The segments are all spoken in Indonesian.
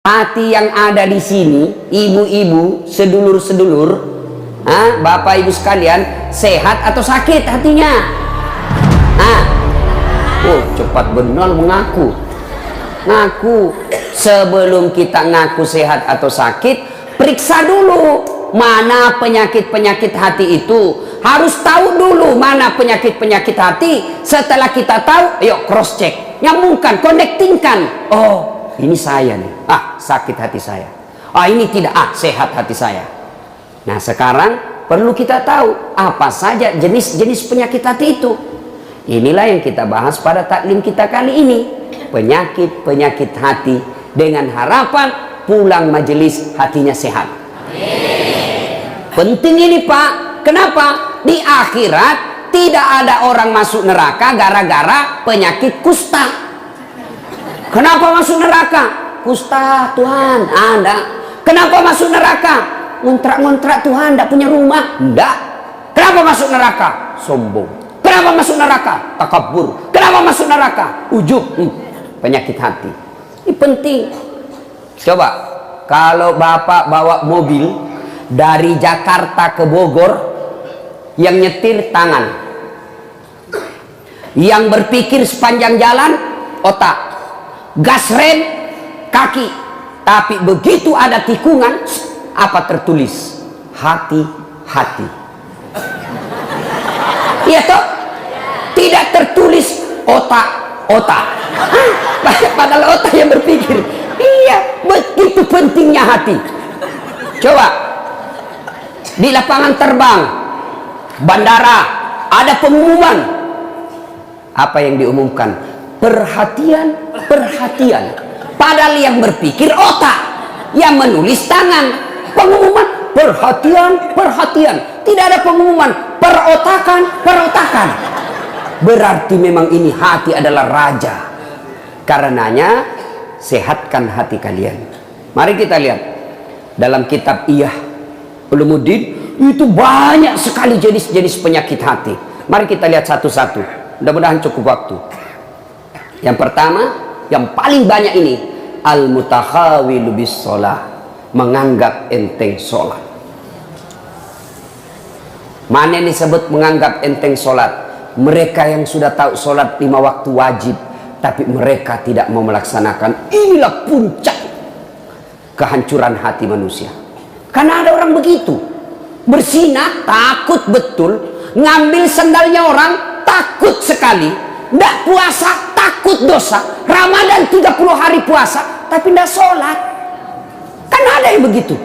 Hati yang ada di sini, ibu-ibu, sedulur-sedulur, bapak ibu sekalian, sehat atau sakit hatinya? Oh, cepat benar mengaku. Ngaku. Sebelum kita ngaku sehat atau sakit, periksa dulu mana penyakit-penyakit hati itu. Harus tahu dulu mana penyakit-penyakit hati. Setelah kita tahu, yuk cross check, nyambungkan, connectingkan. Oh, ini saya nih, sakit hati saya. Ini tidak, sehat hati saya. Nah, sekarang perlu kita tahu apa saja jenis-jenis penyakit hati itu. Inilah yang kita bahas pada taklim kita kali ini, penyakit-penyakit hati, dengan harapan pulang majelis hatinya sehat. Penting ini Pak. Kenapa? Di akhirat tidak ada orang masuk neraka gara-gara penyakit kusta. Kenapa masuk neraka? Kusta Tuhan, enggak. Kenapa masuk neraka? Ngontrak-ngontrak Tuhan, enggak punya rumah, enggak. Kenapa masuk neraka? Sombong. Kenapa masuk neraka? Takabur. Kenapa masuk neraka? Ujub. Penyakit hati. Ini penting. Coba kalau Bapak bawa mobil dari Jakarta ke Bogor, yang nyetir tangan, yang berpikir sepanjang jalan otak, gas rem kaki. Tapi begitu ada tikungan, apa tertulis? Hati-hati. Iya toh? Tidak tertulis otak-otak. Padahal otak yang berpikir. Iya, begitu pentingnya hati. Coba di lapangan terbang, bandara, ada pengumuman. Apa yang diumumkan? Perhatian, perhatian. Padahal yang berpikir otak, yang menulis tangan. Pengumuman perhatian, perhatian. Tidak ada pengumuman perotakan, perotakan. Berarti memang ini hati adalah raja. Karenanya sehatkan hati kalian. Mari kita lihat dalam kitab Iyah Ulumuddin, itu banyak sekali jenis-jenis penyakit hati. Mari kita lihat satu-satu. Mudah-mudahan cukup waktu. Yang pertama, yang paling banyak ini, al-mutakhawilu bis sholah, menganggap enteng sholat. Mana yang disebut menganggap enteng sholat? Mereka yang sudah tahu sholat 5 waktu wajib, tapi mereka tidak mau melaksanakan. Inilah puncak kehancuran hati manusia. Karena ada orang begitu, bersinah takut betul, ngambil sendalnya orang takut sekali, tidak puasa takut dosa, Ramadan 30 hari puasa tapi tidak sholat. Kan ada yang begitu,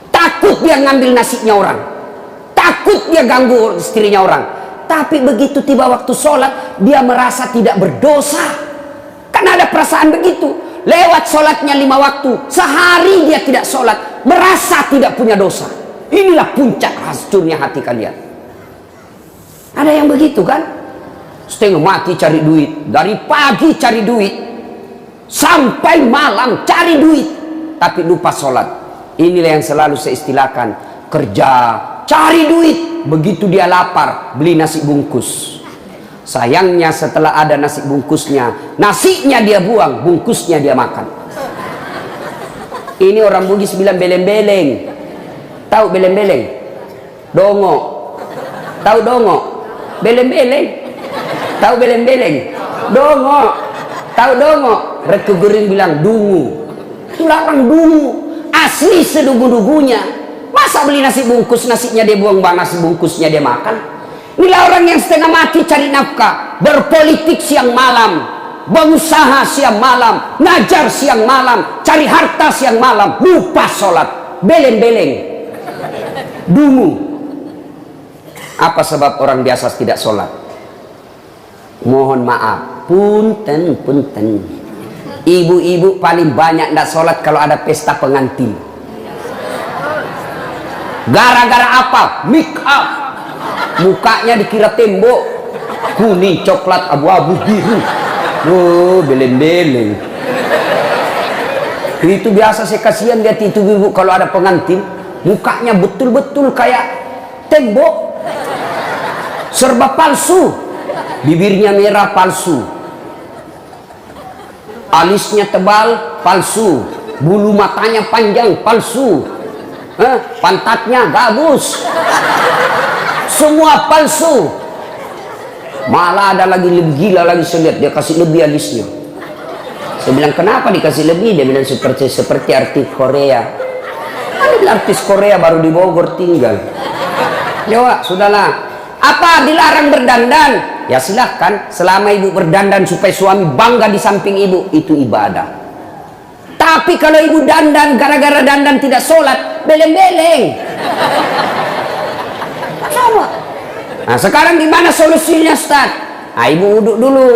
takut dia ngambil nasinya orang, takut dia ganggu istrinya orang, tapi begitu tiba waktu sholat dia merasa tidak berdosa. Kan ada perasaan begitu. Lewat sholatnya 5 waktu, sehari dia tidak sholat, merasa tidak punya dosa. Inilah puncak hancurnya hati kalian. Ada yang begitu kan? Setengah mati cari duit, dari pagi cari duit sampai malam cari duit, tapi lupa sholat. Inilah yang selalu saya istilahkan, kerja cari duit, begitu dia lapar beli nasi bungkus. Sayangnya setelah ada nasi bungkusnya, nasinya dia buang, bungkusnya dia makan. Ini orang Bugis bilang beleng-beleng. Tahu beleng-beleng? Dongo. Tahu dongo? Beleng-beleng. Tahu beleng-beleng? Dongo. Tahu dongo? Reku Gering bilang dungu. Itulah orang dungu. Asli sedugu-dugunya. Masa beli nasi bungkus, nasinya dia buang, nasi bungkusnya dia makan? Inilah orang yang setengah mati cari nafkah, berpolitik siang malam, berusaha siang malam, ngajar siang malam, cari harta siang malam, lupa sholat, beleng-beleng, dungu. Apa sebab orang biasa tidak sholat? Mohon maaf, punten. Ibu-ibu paling banyak tidak sholat kalau ada pesta pengantin. Gara-gara apa? Make up. Mukanya dikira tembok, kuning, coklat, abu-abu, biru. Oh, beleng-beleng. Itu biasa saya kasihan lihat itu ibu kalau ada pengantin, mukanya betul-betul kayak tembok, serba palsu, bibirnya merah palsu, alisnya tebal, palsu. Bulu matanya panjang, palsu. Pantatnya gabus, semua palsu. Malah ada lagi lebih gila lagi, saya lihat dia kasih lebih alisnya. Saya bilang kenapa dikasih lebih? Dia bilang seperti artis Korea. Artis Korea baru di Bogor tinggal. Ya sudahlah. Apa dilarang berdandan? Ya silahkan, selama ibu berdandan supaya suami bangga di samping ibu, itu ibadah. Tapi kalau ibu dandan gara-gara dandan tidak sholat, beleng-beleng. Sama. Nah sekarang gimana solusinya Ustaz? Nah, ibu wudhu dulu.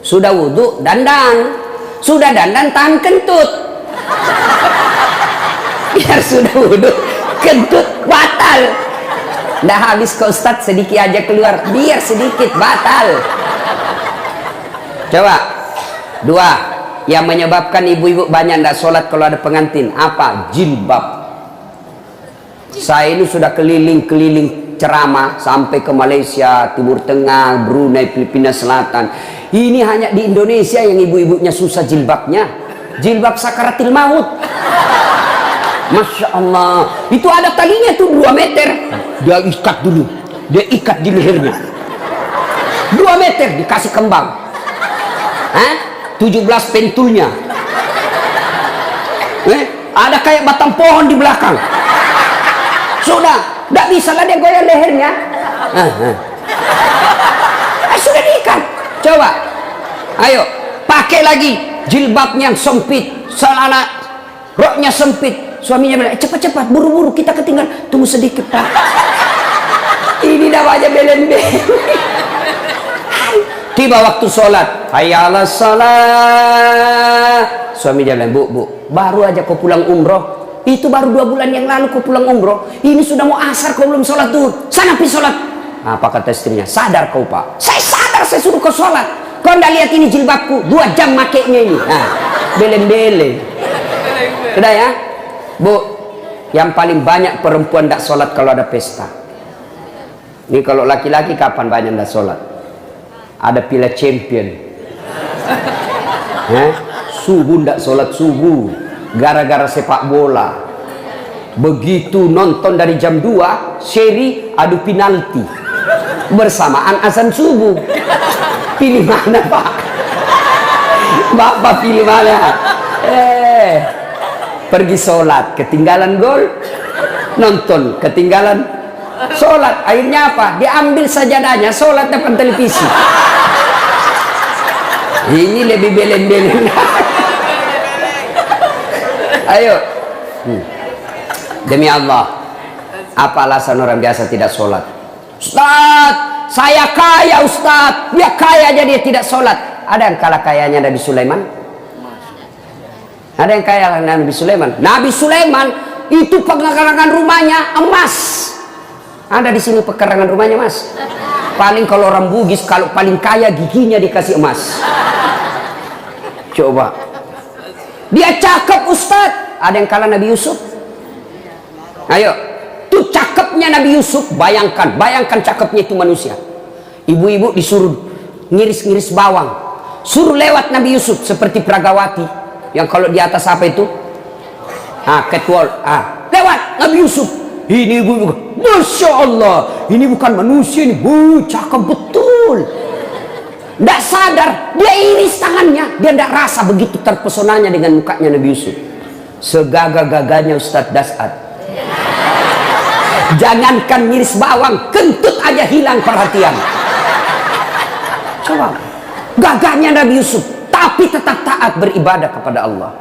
Sudah wudhu, dandan. Sudah dandan, tahan kentut. Biar sudah wudhu, kentut batal. Dah habis ke Ustaz, sedikit aja keluar. Biar sedikit batal. Coba. 2. Yang menyebabkan ibu-ibu banyak tidak sholat kalau ada pengantin. Apa? Jilbab. Saya ini sudah keliling-keliling ceramah sampai ke Malaysia, Timur Tengah, Brunei, Filipina Selatan. Ini hanya di Indonesia yang ibu-ibunya susah jilbabnya. Jilbab sakaratil maut. Masya Allah. Itu ada talinya tuh 2 meter. Dia ikat dulu. Dia ikat di lehernya. 2 meter dikasih kembang. 17 pentulnya. Ada kayak batang pohon di belakang. Sudah, tidak bisa lah dia goyang lehernya. Sudah diikat. Coba, ayo pakai lagi jilbabnya yang sempit, celana roknya sempit. Suaminya bilang, cepat-cepat, buru-buru kita ketinggalan. Tunggu sedikit Pak. Ini dah aja belen-belen. Tiba waktu sholat, hayya 'alas shalah. Suami dia bilang, bu, baru aja kau pulang umroh. Itu baru 2 bulan yang lalu kau pulang umroh. Ini sudah mau asar kau belum sholat tuh. Sana pergi sholat. Apa kata istrinya? Sadar kau Pak? Saya sadar, saya suruh kau sholat. Kau ndak lihat ini jilbabku? 2 jam makainya ini. Belen-belen. Sudah ya, bu. Yang paling banyak perempuan ndak sholat kalau ada pesta. Ini kalau laki-laki kapan banyak ndak sholat? Ada Piala Champion. Subuh ndak sholat subuh gara-gara sepak bola. Begitu nonton dari jam 2 seri adu penalti bersamaan azan subuh. Pilih mana Pak? Bapak pilih mana? Pergi sholat ketinggalan gol, nonton ketinggalan sholat. Akhirnya apa? Diambil sajadahnya, sholat depan televisi. Ini lebih belen-belen. Ayo. Demi Allah, apa alasan orang biasa tidak sholat? Ustaz, saya kaya Ustaz. Dia kaya aja dia tidak sholat. Ada yang kalah kayanya Nabi Sulaiman? Ada yang kaya Nabi Sulaiman? Nabi Sulaiman itu pekarangan rumahnya emas. Ada di sini pekarangan rumahnya Mas? Paling kalau orang Bugis, kalau paling kaya giginya dikasih emas. Coba. Dia cakep Ustaz. Ada yang kalah Nabi Yusuf? Ayo. Tuh cakepnya Nabi Yusuf. Bayangkan cakepnya itu manusia. Ibu-ibu disuruh ngiris-ngiris bawang. Suruh lewat Nabi Yusuf seperti Pragawati. Yang kalau di atas apa itu? Catwalk. Lewat Nabi Yusuf. Ini ibu-ibu. Masya Allah. Ini bukan manusia ini. Cakep betul. Tidak sadar, dia iris tangannya, dia tidak rasa begitu terpesonanya dengan mukanya Nabi Yusuf. Segagah-gagahnya Ustadz Das'ad. Jangankan ngiris bawang, kentut aja hilang perhatian. Coba, gagahnya Nabi Yusuf, tapi tetap taat beribadah kepada Allah.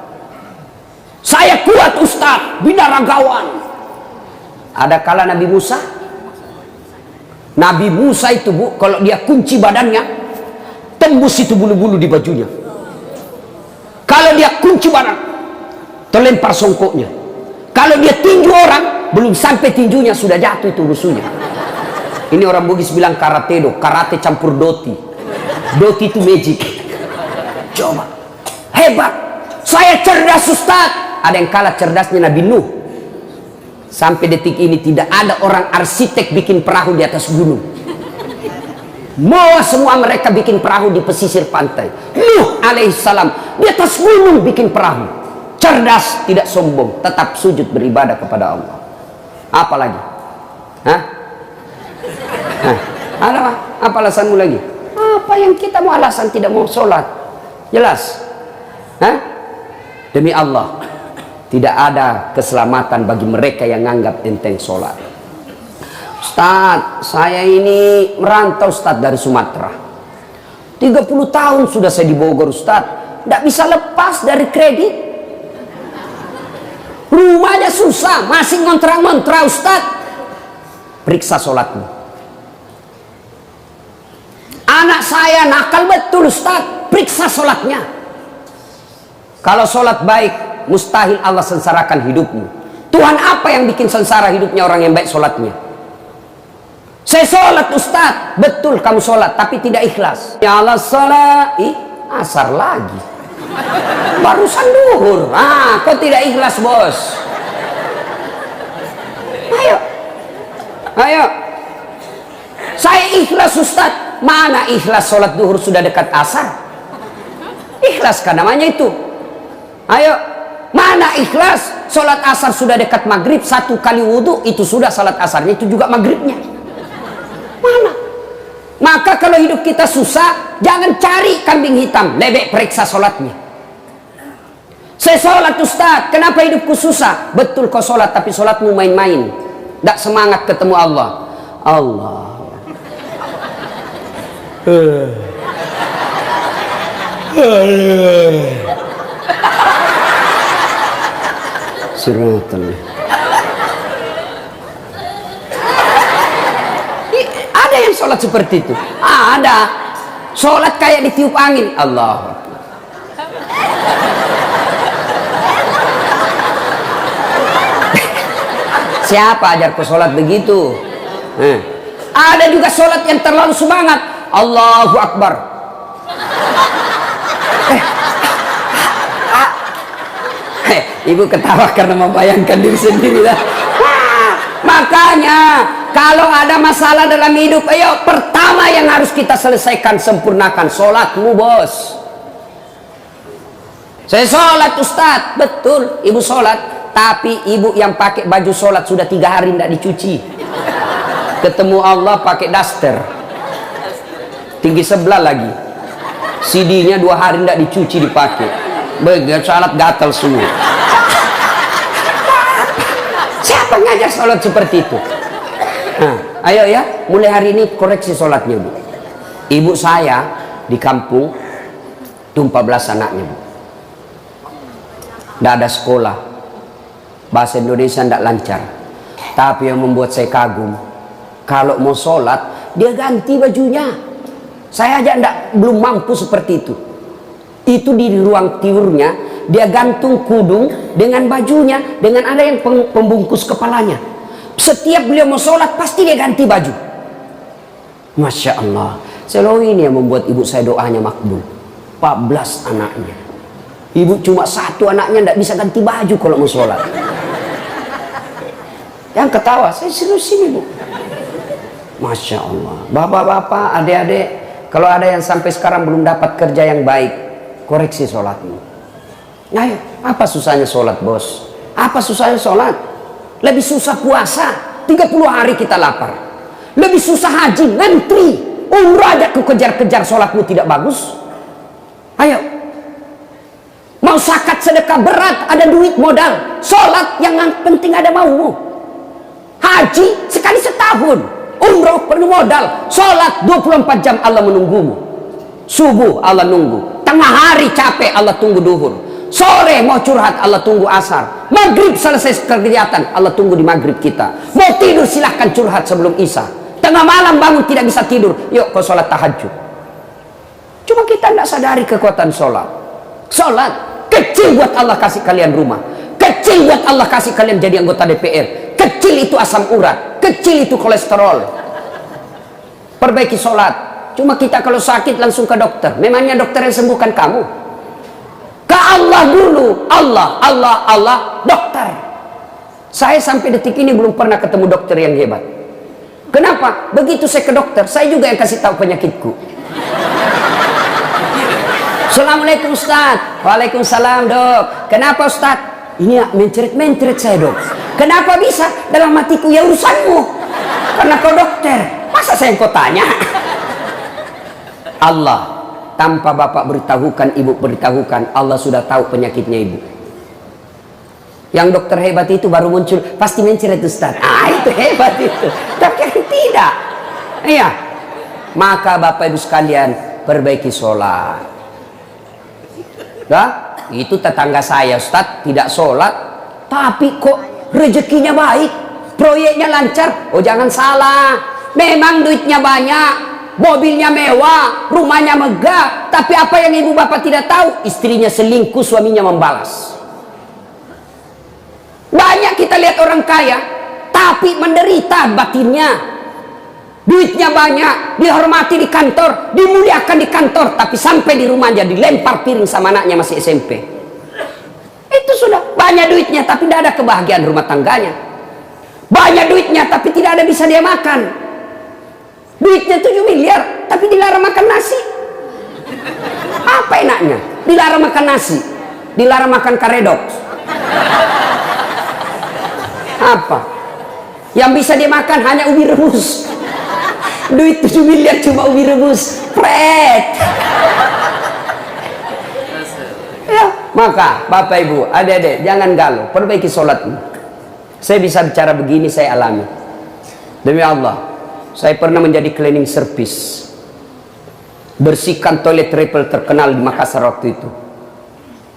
Saya kuat Ustadz, binaragawan. Ada kala Nabi Musa. Nabi Musa itu bu, kalau dia kunci badannya, tembus itu bulu-bulu di bajunya. Kalau dia kunci barang, terlempar songkoknya. Kalau dia tinju orang, belum sampai tinjunya sudah jatuh itu rusuhnya. Ini orang Bugis bilang karatedo, karate campur doti. Doti itu magic. Coba, hebat. Saya cerdas Ustaz. Ada yang kalah cerdasnya Nabi Nuh. Sampai detik ini tidak ada orang arsitek bikin perahu di atas gunung. Mau semua mereka bikin perahu di pesisir pantai. Nuh alaihissalam di atas gunung bikin perahu. Cerdas, tidak sombong, tetap sujud beribadah kepada Allah. Apa lagi? Hah? Apa alasanmu lagi? Apa yang kita mau alasan tidak mau sholat? Jelas? Hah? Demi Allah, tidak ada keselamatan bagi mereka yang anggap enteng sholat. Ustaz, saya ini merantau Ustaz dari Sumatera. 30 tahun sudah saya di Bogor Ustaz. Tidak bisa lepas dari kredit. Rumahnya susah, masih ngontrak-ngontrak Ustaz. Periksa sholatmu. Anak saya nakal betul Ustaz. Periksa sholatnya. Kalau sholat baik, mustahil Allah sengsarakan hidupmu. Tuhan apa yang bikin sengsara hidupnya orang yang baik sholatnya? Saya sholat Ustaz. Betul kamu sholat, tapi tidak ikhlas. Ya Allah sholat. Asar lagi. Barusan duhur. Kok tidak ikhlas bos? Ayo. Saya ikhlas Ustaz. Mana ikhlas sholat duhur sudah dekat asar? Ikhlas kan namanya itu. Ayo. Mana ikhlas sholat asar sudah dekat maghrib, 1 kali wudhu itu sudah sholat asarnya, itu juga maghribnya. Mana? Maka kalau hidup kita susah, jangan cari kambing hitam, lebih periksa sholatnya. Saya sholat Ustaz, kenapa hidupku susah? Betul kau sholat, tapi sholatmu main-main, tidak semangat ketemu Allah. Allah Siratal. Ada yang sholat seperti itu. Ada. Sholat kayak ditiup angin. Allah. Siapa ajar kau sholat begitu? Ada juga sholat yang terlalu semangat. Allahu Akbar. Ibu ketawa karena membayangkan diri sendiri lah. Makanya kalau ada masalah dalam hidup, ayo pertama yang harus kita selesaikan, sempurnakan sholatmu bos. Saya sholat Ustaz. Betul ibu sholat, tapi ibu yang pakai baju sholat sudah 3 hari tidak dicuci. Ketemu Allah pakai daster tinggi sebelah lagi, CD-nya 2 hari tidak dicuci dipakai, begitu sholat gatal semua. Siapa ngajar sholat seperti itu? Ayo ya, mulai hari ini koreksi sholatnya Bu. Ibu saya di kampung itu 14 anaknya Bu. Tidak ada sekolah, bahasa Indonesia tidak lancar. Tapi yang membuat saya kagum, kalau mau sholat dia ganti bajunya. Saya aja belum mampu seperti itu. Itu di ruang tidurnya dia gantung kudung dengan bajunya, dengan ada yang pembungkus kepalanya. Setiap beliau mau sholat pasti dia ganti baju. Masya Allah. Selalu ini yang membuat ibu saya doanya makbul. 14 anaknya. Ibu cuma 1 anaknya tidak bisa ganti baju kalau mau sholat. Yang ketawa, saya serius ini Bu. Masya Allah. Bapak-bapak, adik-adik, kalau ada yang sampai sekarang belum dapat kerja yang baik, koreksi sholatmu. Ayo, apa susahnya sholat bos? Apa susahnya sholat? Lebih susah puasa, 30 hari kita lapar. Lebih susah haji, ngantri. Umrah aja ku kejar-kejar, sholatmu tidak bagus. Ayo. Mau zakat sedekah berat, ada duit modal. Sholat yang penting ada maumu. Haji sekali setahun. Umrah perlu modal. Sholat 24 jam Allah menunggumu. Subuh Allah nunggu. Tengah hari capek Allah tunggu duhur. Sore mau curhat Allah tunggu asar. Maghrib selesai kegiatan Allah tunggu di maghrib kita. Mau tidur silahkan curhat sebelum isya. Tengah malam bangun tidak bisa tidur, yuk kau sholat tahajud. Cuma kita tidak sadari kekuatan sholat. Sholat kecil buat Allah kasih kalian rumah, kecil buat Allah kasih kalian jadi anggota DPR, kecil itu asam urat, kecil itu kolesterol. Perbaiki sholat. Cuma kita kalau sakit langsung ke dokter. Memangnya dokter yang sembuhkan kamu? Ke Allah dulu. Allah dokter. Saya sampai detik ini belum pernah ketemu dokter yang hebat. Kenapa? Begitu saya ke dokter, saya juga yang kasih tahu penyakitku. Assalamualaikum Ustaz. Waalaikumsalam dok. Kenapa Ustaz? Ini ya, mencret-mencret saya dok. Kenapa bisa? Dalam hatiku, ya urusanmu. Karena kau dokter. Masa saya yang kau tanya? Allah, tanpa bapak beritahukan, ibu beritahukan, Allah sudah tahu penyakitnya ibu. Yang dokter hebat itu baru muncul, pasti mencret Ustaz. Itu hebat itu. Tapi kan tidak. Iya. Maka bapak ibu sekalian, perbaiki sholat. Nah, itu tetangga saya Ustaz tidak sholat, tapi kok rezekinya baik, proyeknya lancar. Oh jangan salah, memang duitnya banyak, mobilnya mewah, rumahnya megah, tapi apa yang ibu bapak tidak tahu, istrinya selingkuh, suaminya membalas. Banyak kita lihat orang kaya tapi menderita batinnya. Duitnya banyak, dihormati di kantor, dimuliakan di kantor, tapi sampai di rumahnya dilempar piring sama anaknya masih SMP. Itu sudah banyak duitnya tapi tidak ada kebahagiaan rumah tangganya. Banyak duitnya tapi tidak ada bisa dia makan. Duitnya 7 miliar tapi dilarang makan nasi. Apa enaknya? Dilarang makan nasi, dilarang makan karedok. Apa? Yang bisa dia makan hanya ubi rebus. Duit 7 miliar cuma ubi rebus. Pret. Ya, maka Bapak Ibu, adik-adik, jangan galau, perbaiki sholatmu. Saya bisa bicara begini, saya alami. Demi Allah, saya pernah menjadi cleaning service. Bersihkan toilet triple terkenal di Makassar waktu itu.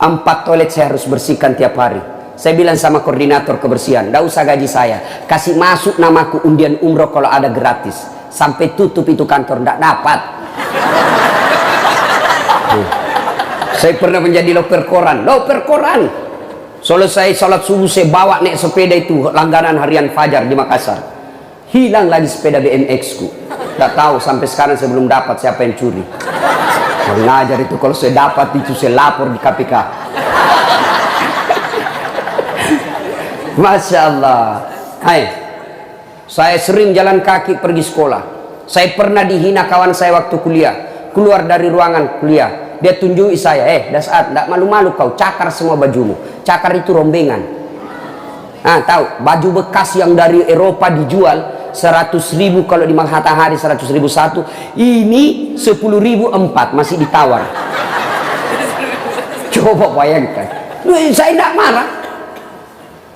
4 toilet saya harus bersihkan tiap hari. Saya bilang sama koordinator kebersihan, tidak usah gaji saya, kasih masuk namaku undian umroh kalau ada gratis. Sampai tutup itu kantor, tidak dapat. Saya pernah menjadi loper koran. Selesai sholat subuh saya bawa naik sepeda itu langganan harian Fajar di Makassar. Hilang lagi sepeda BMX ku. Tidak tahu sampai sekarang saya belum dapat siapa yang curi. Mengajar itu kalau saya dapat itu saya lapor di KPK. Masya Allah. Hai, saya sering jalan kaki pergi sekolah. Saya pernah dihina kawan saya waktu kuliah. Keluar dari ruangan kuliah, dia tunjuki saya, Dasat, tidak malu-malu kau, cakar semua bajumu. Cakar itu rombengan. Tahu, baju bekas yang dari Eropa dijual 100.000 kalau di Matahari 100.000 satu. Ini 10.000 4, masih ditawar. Coba bayangkan. Saya tidak marah.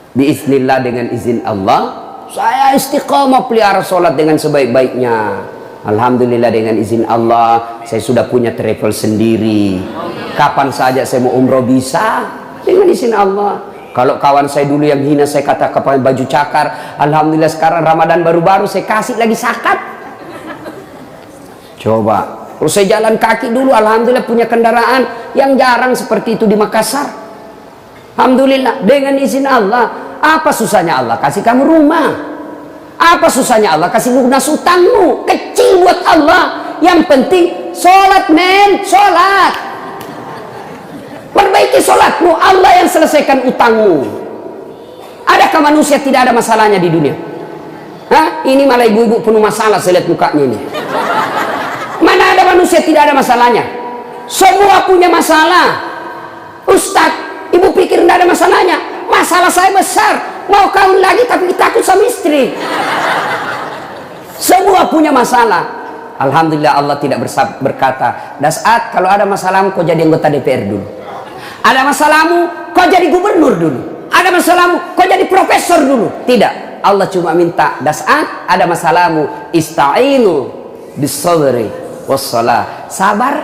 Biiznillah, dengan izin Allah, saya istiqomah pelihara sholat dengan sebaik-baiknya. Alhamdulillah, dengan izin Allah saya sudah punya travel sendiri. Kapan saja saya mau umroh bisa, dengan izin Allah. Kalau kawan saya dulu yang hina saya kata pakai baju cakar, alhamdulillah sekarang Ramadan baru-baru saya kasih lagi zakat. Coba, kalau saya jalan kaki dulu, alhamdulillah punya kendaraan yang jarang seperti itu di Makassar. Alhamdulillah, dengan izin Allah. Apa susahnya Allah kasih kamu rumah? Apa susahnya Allah kasih lunas utangmu? Kecil buat Allah. Yang penting sholat, men, sholat. Perbaiki sholatmu, Allah yang selesaikan utangmu. Adakah manusia tidak ada masalahnya di dunia? Ini malah ibu-ibu penuh masalah, saya lihat mukanya ini. Mana ada manusia tidak ada masalahnya? Semua punya masalah. Ustadz, ibu pikir tidak ada masalahnya? Masalah saya besar, mau kawin lagi tapi takut sama istri. Semua punya masalah. Alhamdulillah Allah tidak berkata, Dasat, kalau ada masalahmu kau jadi anggota DPR dulu. Ada masalahmu kau jadi gubernur dulu. Ada masalahmu kau jadi profesor dulu. Tidak, Allah cuma minta, Dasat, ada masalahmu, ista'inu bis-sabri was-salah. Sabar,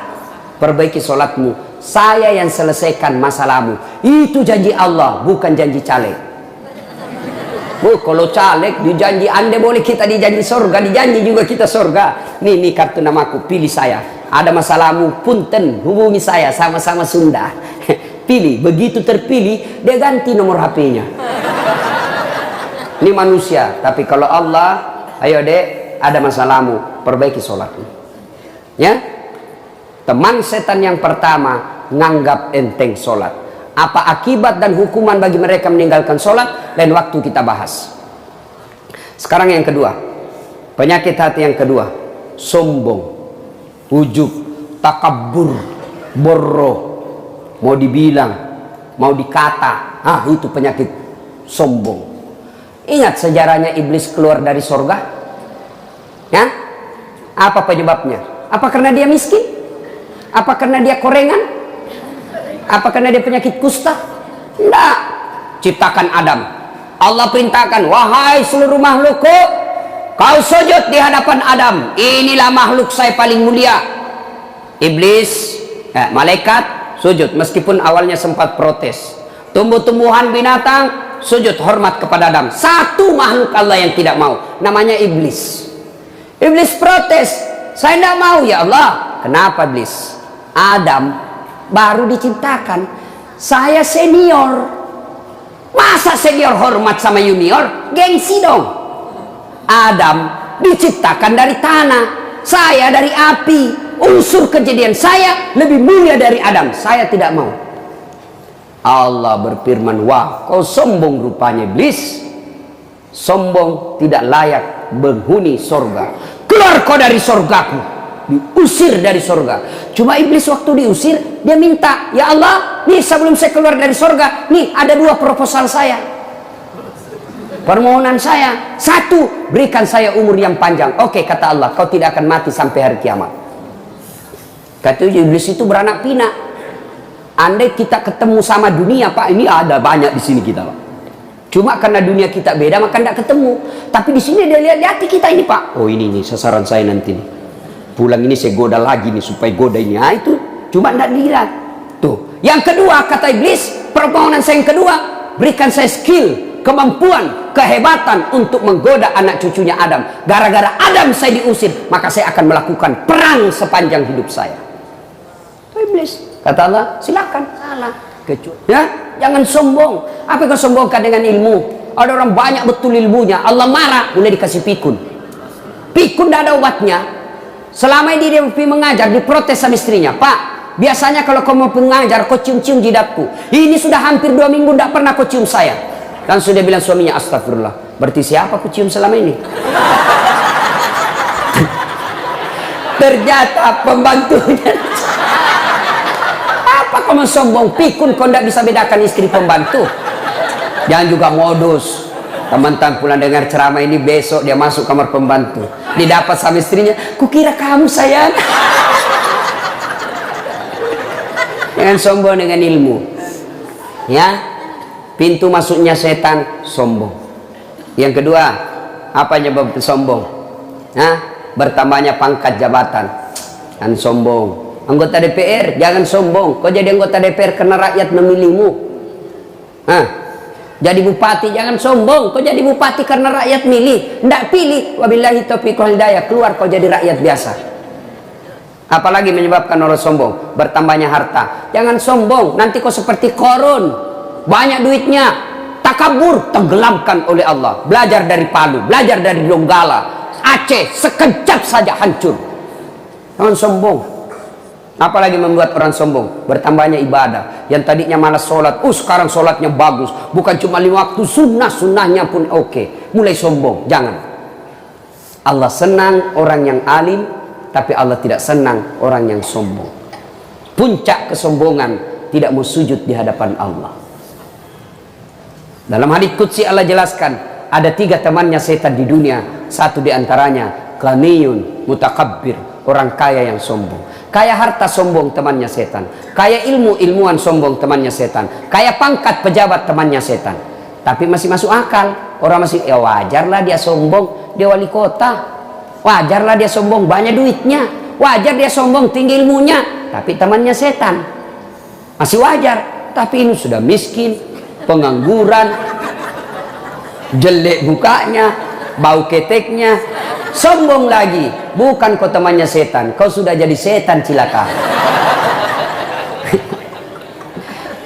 perbaiki sholatmu. Saya yang selesaikan masalahmu. Itu janji Allah, bukan janji caleg. Kalau caleg dijanji Anda boleh, kita dijanji surga, dijanji juga kita surga. Nih kartu namaku, pilih saya. Ada masalahmu, punten, hubungi saya, sama-sama Sunda. Pilih, begitu terpilih dia ganti nomor HP-nya. Ini manusia, tapi kalau Allah, ayo dek, ada masalahmu, perbaiki sholatmu. Ya, teman setan yang pertama, nganggap enteng sholat. Apa akibat dan hukuman bagi mereka meninggalkan sholat? Lain waktu kita bahas. Sekarang yang kedua, Penyakit hati yang kedua, sombong, ujub, takabur, borro, mau dibilang, mau dikata, itu penyakit sombong. Ingat sejarahnya iblis keluar dari sorga? Ya? Apa penyebabnya? Apa karena dia miskin? Apa karena dia korengan? Apa karena dia penyakit kusta? Tidak. Ciptakan Adam, Allah perintahkan, wahai seluruh makhlukku, kau sujud di hadapan Adam. Inilah makhluk saya paling mulia. Iblis, malaikat sujud, meskipun awalnya sempat protes. Tumbuh-tumbuhan, binatang sujud hormat kepada Adam. Satu makhluk Allah yang tidak mau, namanya iblis. Iblis protes, saya tidak mau ya Allah. Kenapa iblis? Adam baru diciptakan, saya senior. Masa senior hormat sama junior? Gengsi dong. Adam diciptakan dari tanah, saya dari api. Unsur kejadian saya lebih mulia dari Adam. Saya tidak mau. Allah berfirman, wah kau sombong rupanya iblis. Sombong, tidak layak menghuni sorga. Keluar kau dari sorgaku. Diusir dari sorga. Cuma iblis waktu diusir, dia minta, ya Allah, nih sebelum saya keluar dari sorga, nih ada 2 proposal saya. Permohonan saya, 1, berikan saya umur yang panjang. Oke, kata Allah, kau tidak akan mati sampai hari kiamat. Kata iblis itu beranak pinak. Andai kita ketemu sama dunia, Pak, ini ada banyak di sini kita, Pak. Cuma karena dunia kita beda, maka tidak ketemu. Tapi di sini dia lihat kita ini, Pak. Oh ini nih sasaran saya nanti nih. Pulang ini saya goda lagi nih supaya goda ini. Itu cuma tidak dilihat. Tuh. Yang kedua kata iblis, permohonan saya yang kedua, berikan saya skill, kemampuan, kehebatan untuk menggoda anak cucunya Adam. Gara-gara Adam saya diusir, maka saya akan melakukan perang sepanjang hidup saya. Itu iblis. Kata Allah, silakan. Salah. Ya, jangan sombong. Apa yang kau sombongkan dengan ilmu? Ada orang banyak betul ilmunya, Allah marah, mulai dikasih pikun. Pikun tidak ada obatnya. Selama ini dia mengajar, diprotes sama istrinya. Pak, biasanya kalau kau mau mengajar, kau cium-cium jidatku. Ini sudah hampir 2 minggu tidak pernah kau cium saya. Langsung dia bilang suaminya, astagfirullah. Berarti siapa kau cium selama ini? Ternyata pembantunya. Apa kau mau sombong? Pikun kau tidak bisa bedakan istri pembantu. Jangan juga modus. Teman-teman pulang dengar ceramah ini, besok dia masuk kamar pembantu, didapat sama istrinya, kukira kamu sayang. Jangan sombong dengan ilmu. Ya, pintu masuknya setan sombong. Yang kedua, apa nyebab sombong? Bertambahnya pangkat jabatan. Jangan sombong. Anggota DPR, jangan sombong. Kau jadi anggota DPR karena rakyat memilihmu. Jadi bupati, jangan sombong. Kau jadi bupati karena rakyat milih. Tidak pilih, wabillahi taufiq wal hidayah, keluar kau jadi rakyat biasa. Apalagi menyebabkan orang sombong? Bertambahnya harta. Jangan sombong, nanti kau seperti Qarun, banyak duitnya, takabur, tenggelamkan oleh Allah. Belajar dari Palu, belajar dari Donggala, Aceh, sekejap saja hancur. Jangan sombong. Apalagi membuat orang sombong? Bertambahnya ibadah. Yang tadinya malas sholat, sekarang sholatnya bagus. Bukan cuma 5 waktu, sunnahnya pun oke. Mulai sombong, jangan. Allah senang orang yang alim, tapi Allah tidak senang orang yang sombong. Puncak kesombongan, tidak mau sujud di hadapan Allah. Dalam hadits qudsi Allah jelaskan, ada 3 temannya setan di dunia. Satu diantaranya ghaniyun mutakabbir, orang kaya yang sombong. Kaya harta sombong, temannya setan. Kaya ilmu, ilmuwan sombong, temannya setan. Kaya pangkat pejabat, temannya setan. Tapi masih masuk akal. Orang masih, ya wajarlah dia sombong, dia wali kota. Wajarlah dia sombong, banyak duitnya. Wajar dia sombong, tinggi ilmunya. Tapi temannya setan. Masih wajar. Tapi ini sudah miskin, pengangguran, jelek mukanya, bau keteknya, sombong lagi. Bukan kau temannya setan, kau sudah jadi setan cilaka.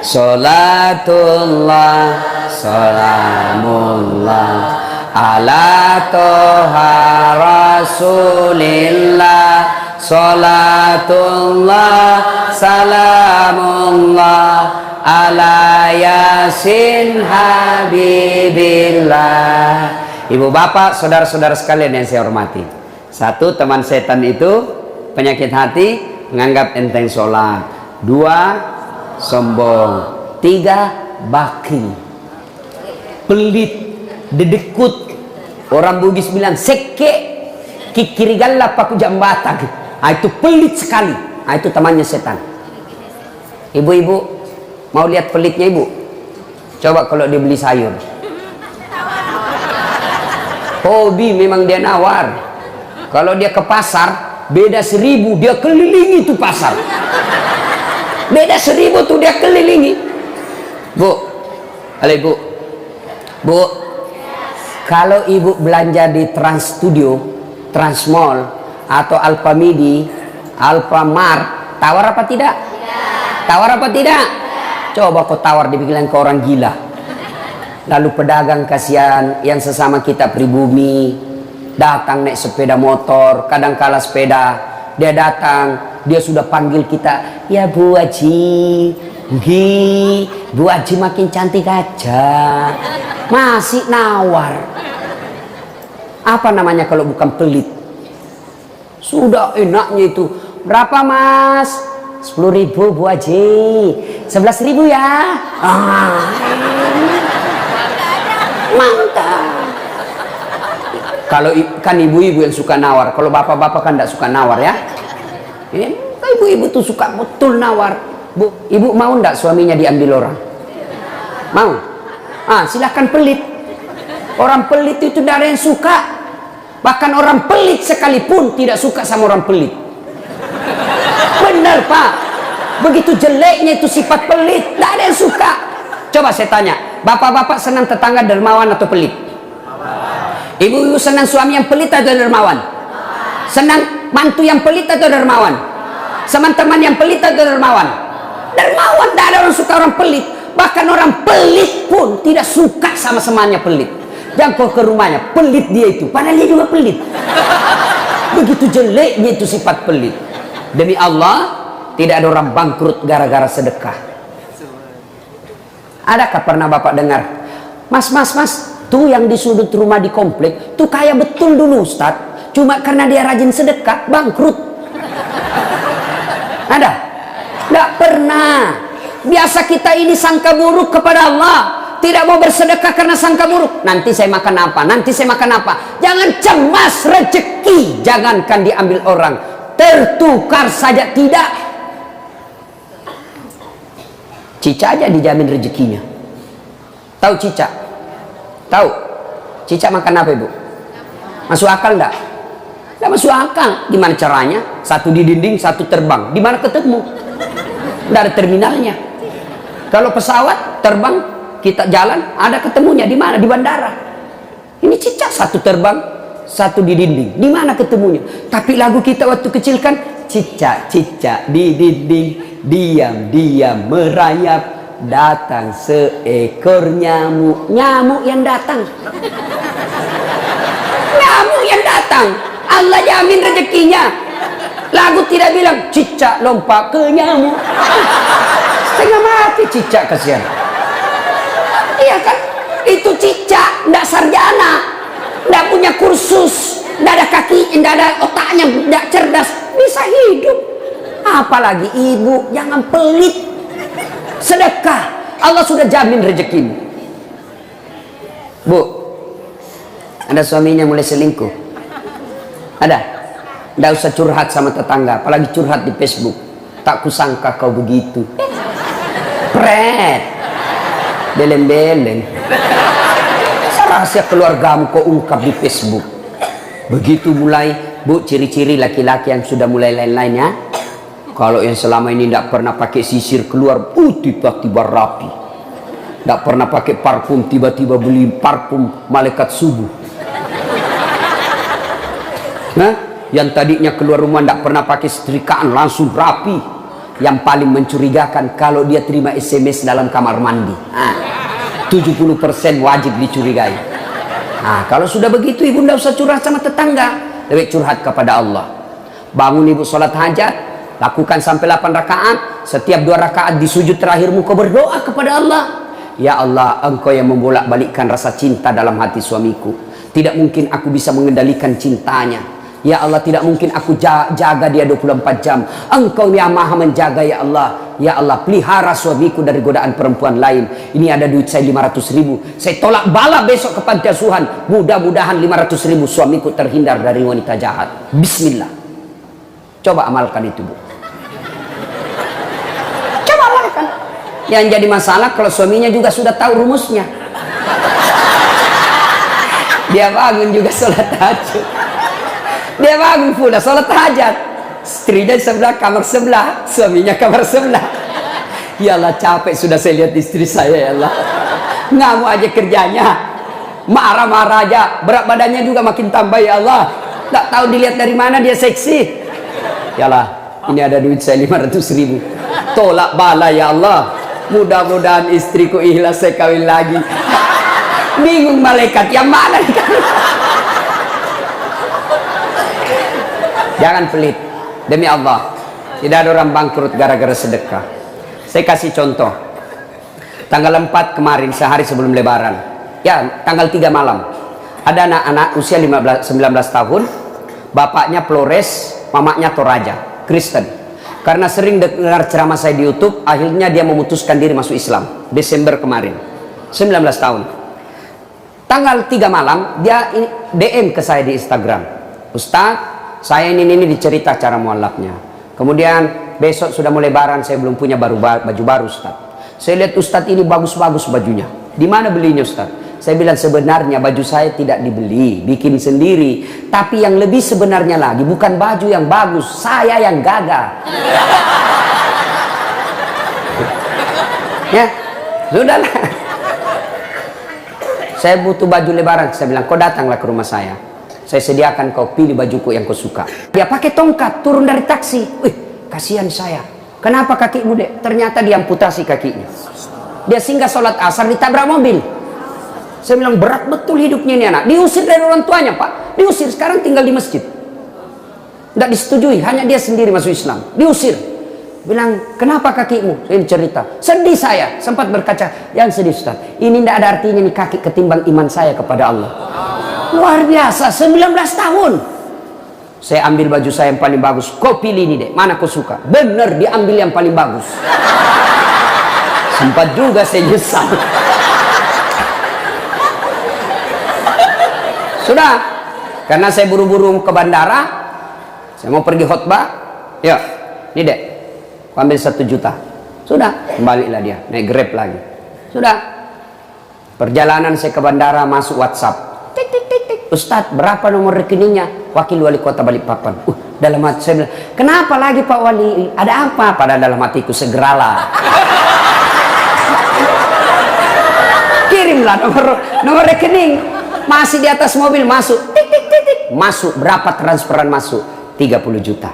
Salatullah salamullah ala toha rasulillah. Salatullah salamullah ala yasin habibillah. Ibu bapak, saudara-saudara sekalian yang saya hormati. Satu, teman setan itu penyakit hati, menganggap enteng sholat. Dua, sombong. Tiga, bakil, pelit, dedekut. Orang Bugis bilang seke kikirigalla paku jambatan. Itu pelit sekali. Itu temannya setan. Ibu-ibu mau lihat pelitnya ibu? Coba kalau dia beli sayur. Hobi memang dia nawar. Kalau dia ke pasar, beda 1000 dia kelilingi tuh pasar. Beda 1000 tuh dia kelilingi. Bu, halo ibu. Bu, kalau ibu belanja di Trans Studio, Trans Mall, atau Alfamidi, Alfamart, tawar apa tidak? Tawar apa tidak? Coba kau tawar, dibilang ke orang gila. Lalu pedagang kasihan yang sesama kita pribumi datang naik sepeda motor, kadang kala sepeda, dia datang, dia sudah panggil kita, ya Bu Haji, Bu Haji makin cantik aja, masih nawar. Apa namanya kalau bukan pelit? Sudah enaknya itu, berapa Mas? 10.000 Bu Haji, 11.000 ya. Mantap. Kalau kan ibu-ibu yang suka nawar, kalau bapak-bapak kan tidak suka nawar ya. Ibu-ibu tuh suka betul nawar. Bu, ibu mau ndak suaminya diambil orang? Mau? Silahkan pelit. Orang pelit itu tidak ada yang suka. Bahkan orang pelit sekalipun tidak suka sama orang pelit. Benar Pak. Begitu jeleknya itu sifat pelit, tidak ada yang suka. Coba saya tanya, bapak-bapak senang tetangga dermawan atau pelit? Ibu-ibu senang suami yang pelit atau dermawan? Senang mantu yang pelit atau dermawan? Teman-teman yang pelit atau dermawan? Dermawan, tidak ada orang suka orang pelit. Bahkan orang pelit pun tidak suka sama semuanya pelit. Jangan kau ke rumahnya, pelit dia itu, padahal dia juga pelit. Begitu jeleknya itu sifat pelit. Demi Allah, tidak ada orang bangkrut gara-gara sedekah. Adakah pernah bapak dengar, mas, tuh yang di sudut rumah di komplek, tuh kaya betul dulu Ustaz, cuma karena dia rajin sedekah, bangkrut. Ada? Tidak pernah. Biasa kita ini sangka buruk kepada Allah, tidak mau bersedekah karena sangka buruk. Nanti saya makan apa? Nanti saya makan apa? Jangan cemas rezeki, jangankan diambil orang, tertukar saja tidak. Cica aja dijamin rezekinya. Tahu cica? Tahu? Cica makan apa ibu? Masuk akal enggak? Enggak masuk akal. Gimana caranya? Satu di dinding, satu terbang. Di mana ketemu? Enggak ada terminalnya. Kalau pesawat terbang, kita jalan, ada ketemunya di mana? Di bandara. Ini cica, satu terbang, satu di dinding. Di mana ketemunya? Tapi lagu kita waktu kecil kan, cicak di dinding, diam-diam merayap, datang seekor nyamuk. Nyamuk yang datang. Nyamuk yang datang. Allah jamin rezekinya. Lagu tidak bilang cicak lompat ke nyamuk. Setengah mati cicak, kasihan. Iya kan? Itu cicak, tidak sarjana, tidak punya kursus, tidak ada kaki, tidak ada otaknya, tidak cerdas, bisa hidup. Apalagi ibu, jangan pelit. Sedekah, Allah sudah jamin rezekimu. Bu, ada suaminya mulai selingkuh? Ada? Tidak usah curhat sama tetangga, apalagi curhat di Facebook. Tak kusangka kau begitu. Pret, beleng-beleng. Rahasia keluargamu kau ungkap di Facebook. Begitu mulai, bu, ciri-ciri laki-laki yang sudah mulai lain-lainnya. Kalau yang selama ini tidak pernah pakai sisir keluar, tiba-tiba rapi. Tidak pernah pakai parfum, tiba-tiba beli parfum malaikat subuh. Nah, yang tadinya keluar rumah tidak pernah pakai setrikaan, langsung rapi. Yang paling mencurigakan kalau dia terima SMS dalam kamar mandi. 70% wajib dicurigai. Kalau sudah begitu ibu tidak usah curhat sama tetangga, lebih curhat kepada Allah. Bangun ibu sholat hajat, lakukan sampai 8 rakaat. Setiap 2 rakaat di sujud terakhirmu kau berdoa kepada Allah. Ya Allah, engkau yang membolak-balikkan rasa cinta dalam hati suamiku. Tidak mungkin aku bisa mengendalikan cintanya. Ya Allah, tidak mungkin aku jaga dia 24 jam. Engkau yang maha menjaga ya Allah. Ya Allah, pelihara suamiku dari godaan perempuan lain. Ini ada duit saya 500.000. Saya tolak bala besok ke panti asuhan. Mudah-mudahan 500.000 suamiku terhindar dari wanita jahat. Bismillah. Coba amalkan itu, Bu. Coba amalkan. Yang jadi masalah kalau suaminya juga sudah tahu rumusnya. Dia bangun juga sholat tahajud. Dia bangun pula sholat hajat. Istrinya sebelah, kamar sebelah, suaminya kamar sebelah. Ya Allah, capek sudah saya lihat istri saya, ya Allah. Ngamuk aja kerjanya, marah-marah aja, berat badannya juga makin tambah, ya Allah. Tak tahu dilihat dari mana dia seksi. Ya Allah, ini ada duit saya 500.000. Tolak bala ya Allah. Mudah-mudahan istriku ikhlas saya kawin lagi. Bingung malaikat yang mana nih? Jangan pelit, demi Allah. Tidak ada orang bangkrut gara-gara sedekah. Saya kasih contoh. Tanggal 4 kemarin, sehari sebelum lebaran, ya tanggal 3 malam, ada anak-anak usia 19 tahun, bapaknya Flores, mamanya Toraja, Kristen. Karena sering dengar ceramah saya di YouTube, akhirnya dia memutuskan diri masuk Islam Desember kemarin, 19 tahun. Tanggal 3 malam dia DM ke saya di Instagram, Ustadz, saya ini dicerita cara mualafnya. Kemudian besok sudah mulai lebaran, saya belum punya baju baru Ustadz. Saya lihat Ustadz ini bagus-bagus bajunya. Di mana belinya Ustadz? Saya bilang sebenarnya baju saya tidak dibeli, bikin sendiri. Tapi yang lebih sebenarnya lagi, bukan baju yang bagus, saya yang gagal. Ya, sudahlah. Saya butuh baju lebaran. Saya bilang, kau datanglah ke rumah saya. Saya sediakan, kau pilih bajuku yang kau suka. Dia pakai tongkat, turun dari taksi. Wih, kasihan saya. Kenapa kakimu, Dek? Ternyata dia amputasi kakinya. Dia singgah sholat asar, ditabrak mobil. Saya bilang, berat betul hidupnya ini anak. Diusir dari orang tuanya, Pak. Diusir, sekarang tinggal di masjid. Tidak disetujui, hanya dia sendiri masuk Islam. Diusir. Bilang, kenapa kakimu? Saya cerita, sedih saya. Sempat berkaca, yang sedih Ustaz, ini tidak ada artinya nih kaki ketimbang iman saya kepada Allah. Luar biasa, 19 tahun. Saya ambil baju saya yang paling bagus. Kau pilih ini, Dek, mana kau suka? Bener, diambil yang paling bagus. Sempat juga saya nyesal. Sudah, karena saya buru-buru ke bandara, saya mau pergi khotbah. Ya, ini Dek, ambil 1 juta. Sudah, kembalilah dia, naik Grab lagi. Sudah, perjalanan saya ke bandara, masuk WhatsApp. Tik, tik, tik, tik. Ustadz, berapa nomor rekeningnya? Wakil Wali Kota Balikpapan. Dalam hati saya bilang, kenapa lagi Pak Wali? Ada apa? Padahal dalam hatiku, segeralah. Kirimlah nomor rekening. Masih di atas mobil, masuk. Tik, tik, tik, tik. Masuk, berapa transferan masuk? 30 juta.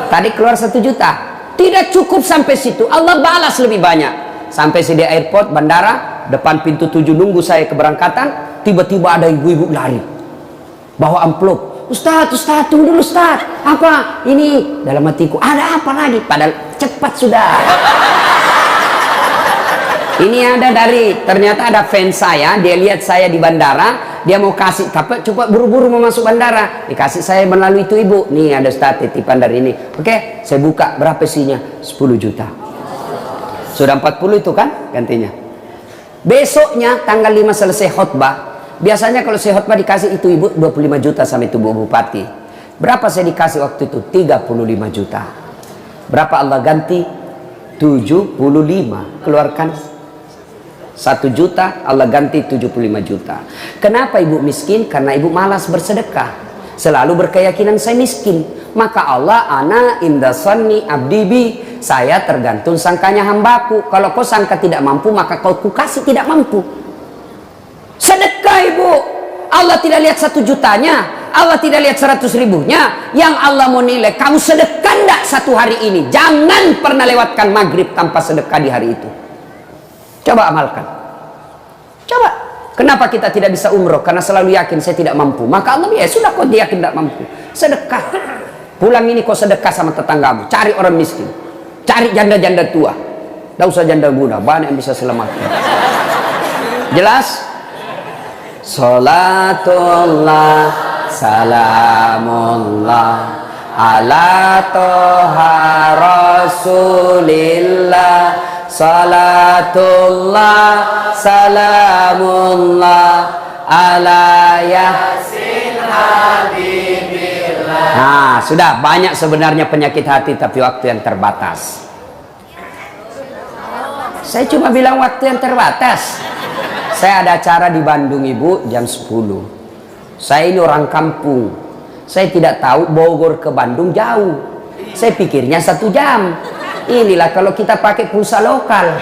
Tadi keluar 1 juta. Tidak cukup sampai situ, Allah balas lebih banyak. Sampai di airport, bandara, depan pintu 7 nunggu saya keberangkatan. Tiba-tiba ada ibu-ibu lari, bawa amplop. Ustadz, Ustadz, tunggu dulu Ustadz. Apa ini? Dalam hatiku, ada apa lagi? Padahal cepat sudah. Ini ada ternyata ada fans saya, dia lihat saya di bandara, dia mau kasih, tapi coba buru-buru mau masuk bandara, dikasih saya melalui itu ibu. Nih ada Ustadz titipan dari ini. Oke, saya buka, berapa isinya? 10 juta. Sudah 40 itu kan gantinya. Besoknya tanggal 5 selesai khotbah. Biasanya kalau saya khotbah dikasih itu ibu 25 juta sama itu Bu Bupati. Berapa saya dikasih waktu itu? 35 juta. Berapa Allah ganti? 75. Keluarkan 1 juta, Allah ganti 75 juta. Kenapa ibu miskin? Karena ibu malas bersedekah. Selalu berkeyakinan saya miskin. Maka Allah, ana inda sanni abdi bi, saya tergantung sangkanya hambaku. Kalau kau sangka tidak mampu, maka kau kukasih tidak mampu. Sedekah ibu, Allah tidak lihat 1 jutanya, Allah tidak lihat 100 ribunya. Yang Allah mau nilai, kamu sedekah enggak 1 hari ini. Jangan pernah lewatkan maghrib tanpa sedekah di hari itu. Coba amalkan. Coba. Kenapa kita tidak bisa umroh? Karena selalu yakin saya tidak mampu. Maka Allah, ya sudah, kau yakin tidak mampu, sedekah. Pulang ini kau sedekah sama tetanggamu. Cari orang miskin, cari janda-janda tua. Tidak usah janda muda, banyak yang bisa selamatkan. Jelas? Salatullah salamullah ala toha rasulillah. Salatullah salamullah ala yasin habibillah. Nah, sudah banyak sebenarnya penyakit hati, tapi waktu yang terbatas. Saya cuma bilang waktu yang terbatas. Saya ada acara di Bandung, Ibu, jam 10. Saya ini orang kampung. Saya tidak tahu Bogor ke Bandung jauh. Saya pikirnya 1 jam. Inilah kalau kita pakai pulsa lokal.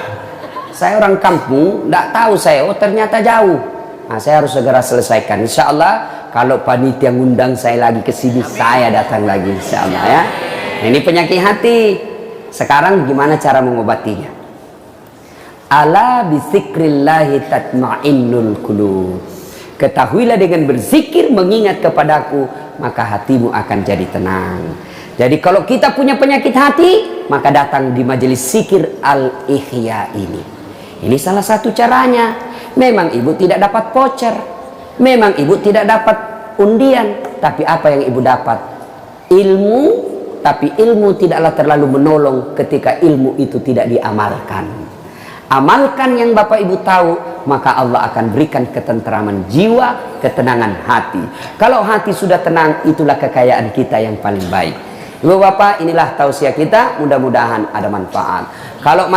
Saya orang kampung, tidak tahu saya, oh ternyata jauh. Nah, saya harus segera selesaikan. Insya Allah, kalau panitia ngundang saya lagi ke sini, saya datang lagi. Insya Allah ya. Ini penyakit hati. Sekarang gimana cara mengobatinya? Ala bizikrillahi tatma'innul qulub. Ketahuilah dengan berzikir mengingat kepadaku, maka hatimu akan jadi tenang. Jadi kalau kita punya penyakit hati, maka datang di majelis zikir Al-Ihya ini. Ini salah satu caranya. Memang ibu tidak dapat voucher, memang ibu tidak dapat undian, tapi apa yang ibu dapat? Ilmu, tapi ilmu tidaklah terlalu menolong ketika ilmu itu tidak diamalkan. Amalkan yang Bapak Ibu tahu, maka Allah akan berikan ketenteraman jiwa, ketenangan hati. Kalau hati sudah tenang, itulah kekayaan kita yang paling baik. Ibu Bapak, inilah tausiah kita, mudah-mudahan ada manfaat. Kalau